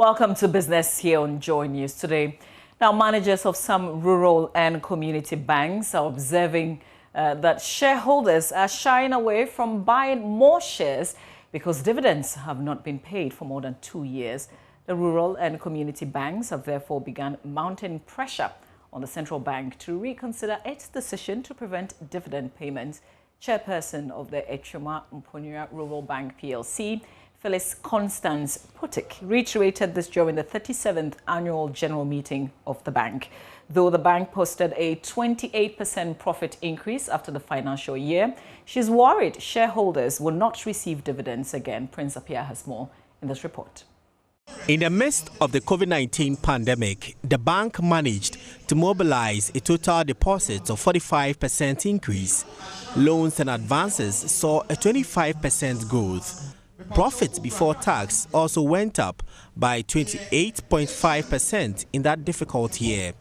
Welcome to business here on Joy News today. Now, managers of some rural and community banks are observing that shareholders are shying away from buying more shares because dividends have not been paid for more than 2 years. The rural and community banks have therefore begun mounting pressure on the central bank to reconsider its decision to prevent dividend payments. Chairperson of the Shareholders of Rural Bank PLC, Phyllis Constance Putik, reiterated this during the 37th annual general meeting of the bank. Though the bank posted a 28% profit increase after the financial year, she's worried shareholders will not receive dividends again. Prince Appiah has more in this report. In the midst of the COVID-19 pandemic, the bank managed to mobilize a total deposit of 45% increase. Loans and advances saw a 25% growth. Profits before tax also went up by 28.5% in that difficult year.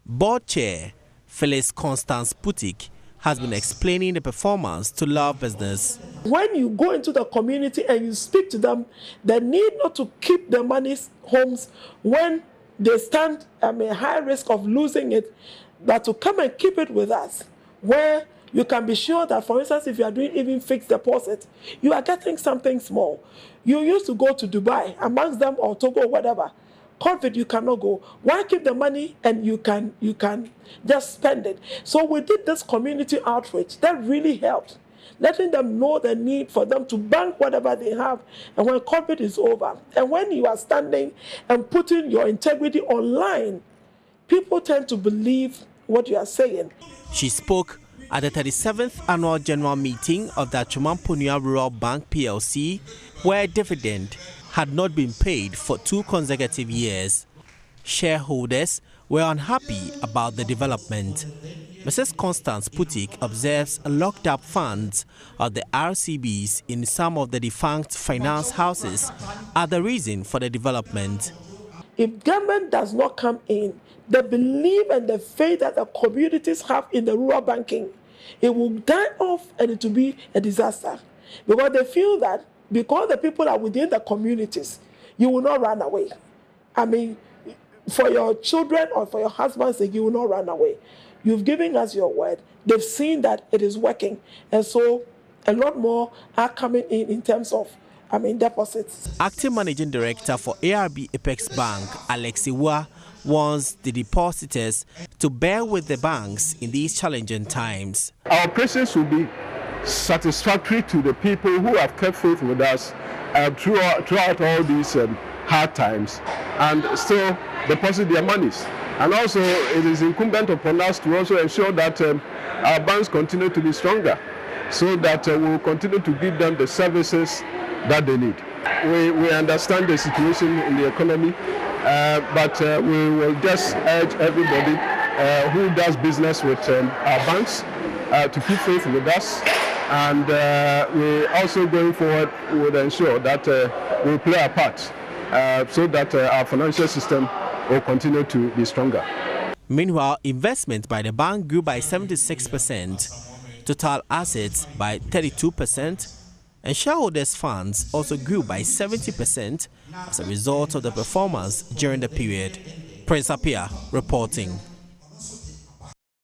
Board Chair Phyllis Constance Putik has been explaining the performance to Love Business. When you go into the community and you speak to them, they need not to keep their money homes when they stand at a high risk of losing it, but to come and keep it with us, where you can be sure that, for instance, if you are doing even fixed deposit, you are getting something small. You used to go to Dubai, amongst them, or Togo, whatever. COVID, you cannot go. Why keep the money and you can just spend it? So we did this community outreach. That really helped, letting them know the need for them to bank whatever they have, and when COVID is over, and when you are standing and putting your integrity online, people tend to believe what you are saying. She spoke at the 37th annual general meeting of the Shareholders of Rural Bank PLC, where dividend had not been paid for 2 consecutive years. Shareholders were unhappy about the development. Mrs. Constance Putik observes locked up funds of the RCBs in some of the defunct finance houses are the reason for the development. If government does not come in, the belief and the faith that the communities have in the rural banking, it will die off and it will be a disaster. Because they feel that because the people are within the communities, you will not run away. I mean, for your children or for your husband's sake, you will not run away. You've given us your word. They've seen that it is working. And so a lot more are coming in terms of deposits. Acting Managing Director for ARB Apex Bank, Alex Iwa, wants the depositors to bear with the banks in these challenging times. Our presence will be satisfactory to the people who have kept faith with us throughout all these hard times and still deposit their monies. And also it is incumbent upon us to also ensure that our banks continue to be stronger, so that we will continue to give them the services that they need. We understand the situation in the economy, but we will just urge everybody who does business with our banks to keep faith with us, and we're also going forward will ensure that we play our part so that our financial system will continue to be stronger. Meanwhile, investment by the bank grew by 76%, total assets by 32%, and shareholders' funds also grew by 70% as a result of the performance during the period. Prince Appiah reporting.